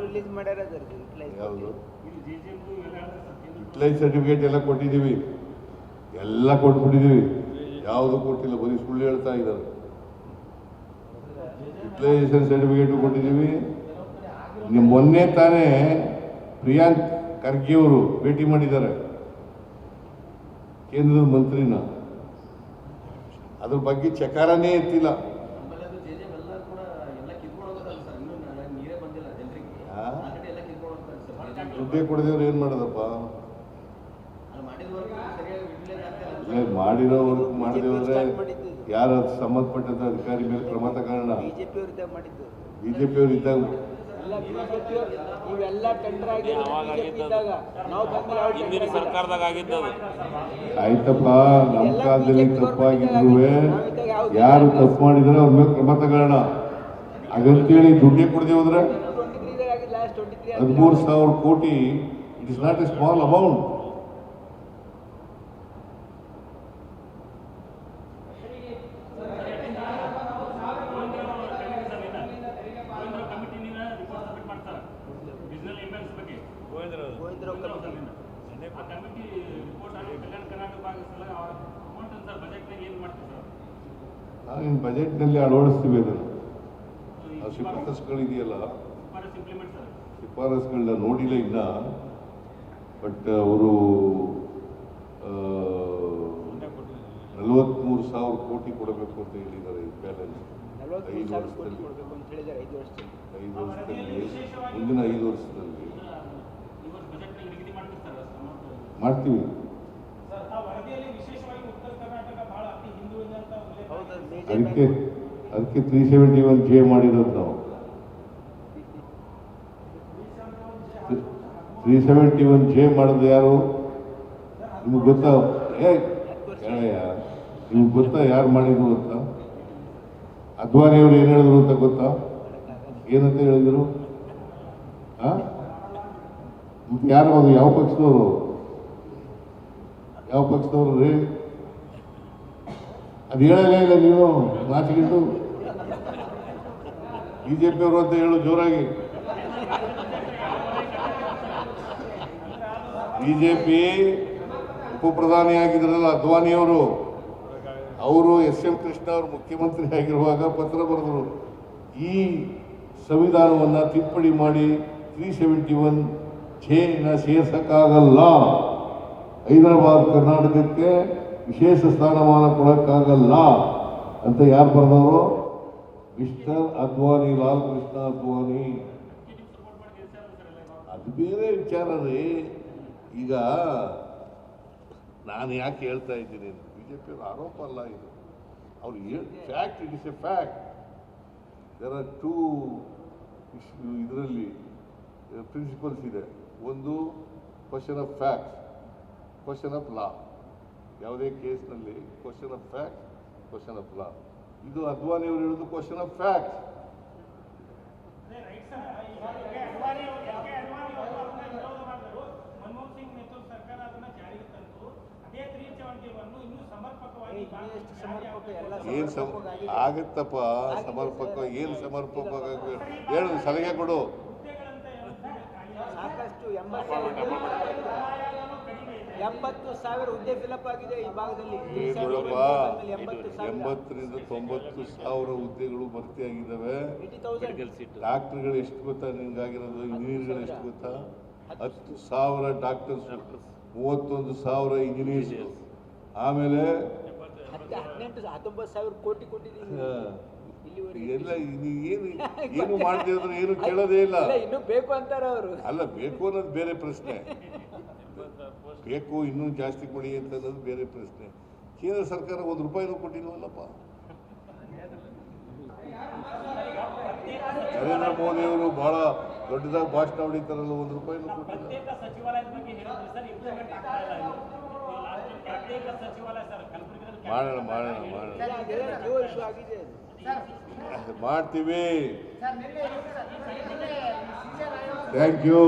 Release ಮಾಡ್ಯಾರ. Utilise certificate ಎಲ್ಲ ಕೊಟ್ಟಿದ್ದೀವಿ, ಎಲ್ಲ ಕೊಟ್ಬಿಟ್ಟಿದ್ದೀವಿ. ಯಾವುದು ಕೊಟ್ಟಿಲ್ಲ, ಬರೀ ಸುಳ್ಳು ಹೇಳ್ತಾ ಇದ್ದಾರೆ. ಯುಟಿಲೈಸೇಷನ್ ಸರ್ಟಿಫಿಕೇಟ್ ಕೊಟ್ಟಿದ್ದೀವಿ. ನಿಮ್ಮ ಮೊನ್ನೆ ತಾನೇ ಪ್ರಿಯಾಂಕ್ ಖರ್ಗೆ ಅವರು ಭೇಟಿ ಮಾಡಿದ್ದಾರೆ ಕೇಂದ್ರದ ಮಂತ್ರಿನ, ಅದ್ರ ಬಗ್ಗೆ ಚಕಾರನೇ ಎತ್ತಿಲ್ಲ. ದುಡ್ಡೇ ಕೊಡದೇವ್ರು ಏನ್ ಮಾಡೋದಪ್ಪ? ಮಾಡಿರೋ ವರ್ಕ್ ಮಾಡದೇವ್ರೆ ಯಾರು ಸಂಬಂಧಪಟ್ಟಂತ ಅಧಿಕಾರಿ ಮೇಲೆ ಕ್ರಮ ತಗೋಣ. ಬಿಜೆಪಿ ಅವರು ಇದ್ದಾಗ ಆಯ್ತಪ್ಪ, ನಮ್ಮ ಕಾಲದಲ್ಲಿ ತಪ್ಪಾಗಿದ್ರು ಯಾರು ತಪ್ಪು ಮಾಡಿದ್ರೆ ಅವ್ರ ಮೇಲೆ ಕ್ರಮ ತಗೋಣ. ಹಾಗಂತೇಳಿ ದುಡ್ಡೇ ಕೊಡದೆ ಹೋದ್ರೆ 13,000 ಕೋಟಿ, it is not A small amount. ಬಜೆಟ್ನಲ್ಲಿ ಅಳವಡಿಸ್ತೀವಿ ಅದನ್ನು. ಶಿಫಾರಸುಗಳಿದೆಯಲ್ಲ, ಶಿಫಾರಸುಗಳನ್ನ ನೋಡಿಲ್ಲ ಇನ್ನ. ಬಟ್ ಅವರು 43,000 ಕೋಟಿ ಕೊಡಬೇಕು ಅಂತ ಹೇಳಿದ್ದಾರೆ. ಬ್ಯಾಲೆನ್ಸ್ 5 ವರ್ಷದಲ್ಲಿ, ಮುಂದಿನ 5 ವರ್ಷದಲ್ಲಿ ಮಾಡ್ತೀವಿ. ಅದಕ್ಕೆ 371 ಮಾಡಿರೋದು ನಾವು. 371 ಮಾಡೋದು ಯಾರು ನಿಮ್ಗೆ ಗೊತ್ತಾ? ನಿಮ್ಗೆ ಗೊತ್ತಾ ಯಾರು ಮಾಡಿದ್ರು ಅಂತ? ಅದ್ವಾನಿ ಅವರು ಏನು ಹೇಳಿದ್ರು ಅಂತ ಗೊತ್ತಾ? ಏನಂತ ಹೇಳಿದ್ರು? ಯಾರು ಅದು? ಯಾವ ಪಕ್ಷದವರು? ಯಾವ ಪಕ್ಷದವರು ರೀ? ಅದು ಹೇಳಲೇ ಇಲ್ಲ ನೀವು. ನಾಚಿಕೊಂಡು ಬಿಜೆಪಿ ಅವರು ಅಂತ ಹೇಳು ಜೋರಾಗಿ. ಬಿಜೆಪಿ ಉಪಪ್ರಧಾನಿ ಆಗಿದ್ರಲ್ಲ ಅದ್ವಾನಿಯವರು, ಅವರು SM ಕೃಷ್ಣ ಅವರು ಮುಖ್ಯಮಂತ್ರಿ ಆಗಿರುವಾಗ ಪತ್ರ ಬರೆದರು, ಈ ಸಂವಿಧಾನವನ್ನು ತಿದ್ದುಪಡಿ ಮಾಡಿ 371 ಸೇರ್ಸಕ್ಕಾಗಲ್ಲ, ಹೈದರಾಬಾದ್ ಕರ್ನಾಟಕಕ್ಕೆ ವಿಶೇಷ ಸ್ಥಾನಮಾನ ಕೊಡೋಕ್ಕಾಗಲ್ಲ ಅಂತ ಯಾರು ಬರೆದವರು? ಮಿಸ್ಟರ್ ಅದ್ವಾನಿ, ಲಾಲ್ ಕೃಷ್ಣ ಅದ್ವಾನಿ. ಅದು ಬೇರೆ ವಿಚಾರ ರೀ. ಈಗ ನಾನು ಯಾಕೆ ಹೇಳ್ತಾ ಇದ್ದೀನಿ, ಬಿಜೆಪಿ ಆರೋಪ ಅಲ್ಲ ಇದು, ಅವ್ರು fact. It is a fact. There are 2 ಇದರಲ್ಲಿ ಪ್ರಿನ್ಸಿಪಲ್ಸ್ ಇದೆ. ಒಂದು question of facts, question of law. ಯಾವುದೇ ಕೇಸ್ನಲ್ಲಿ question of facts, question of law. ಇದು ಅದ್ವಾನಿ ಅವರು ಹೇಳೋದು ಕ್ವಶನ್ ಆಫ್ ಫ್ಯಾಕ್ಟ್ಸ್. ಏನ್ ಆಗತ್ತಪ್ಪ ಸಮರ್ಪಕ? ಏನ್ ಸಮರ್ಪಕ ಹೇಳು, ಸಲಹೆ ಕೊಡು. ಸಾಕಷ್ಟು 70,000 ಹುದ್ದೆ ಫಿಲಪ್ ಆಗಿದೆ ಈ ಭಾಗದಲ್ಲಿ. 80,000ರಿಂದ 90,000 ಹುದ್ದೆಗಳು ಭರ್ತಿ ಆಗಿದ್ದಾವೆ. ಡಾಕ್ಟರ್ಗಳು ಎಷ್ಟು ಗೊತ್ತಾ ನಿನ್ಗಾಗಿರೋದು? ಇಂಜಿನಿಯರ್ಗಳು ಎಷ್ಟು ಗೊತ್ತಾ? 10,000 ಡಾಕ್ಟರ್ಸ್, 31,000 ಇಂಜಿನಿಯರ್ಸ್. ಆಮೇಲೆ 19,000 ಕೋಟಿ ಕೊಟ್ಟಿದ್ದೀವಿ. ಎಲ್ಲ ಏನು ಮಾಡ್ತಿದ್ರೆ ಏನು ಕೇಳೋದೇ ಇಲ್ಲ. ಇನ್ನು ಬೇಕು ಅಂತಾರೆ ಅವರು. ಅಲ್ಲ, ಬೇಕು ಅನ್ನೋದು ಬೇರೆ ಪ್ರಶ್ನೆ. ಬೇಕು ಇನ್ನೂ ಜಾಸ್ತಿ ಕೊಡಿ ಅಂತ ಅನ್ನೋದು ಬೇರೆ ಪ್ರಶ್ನೆ. ಕೇಂದ್ರ ಸರ್ಕಾರ 1 ರೂಪಾಯಿನೂ ಕೊಟ್ಟಿಲ್ವಲ್ಲಪ್ಪ. ನರೇಂದ್ರ ಮೋದಿ ಅವರು ಬಹಳ ದೊಡ್ಡದಾಗಿ ಭಾಷಣ ಹೊಡಿತಾರಲ್ಲ, 1 ರೂಪಾಯಿನೂ ಕೊಟ್ಟಿಲ್ಲ. ಮಾಡೋಣ ಮಾಡ್ತೀವಿ. Thank you.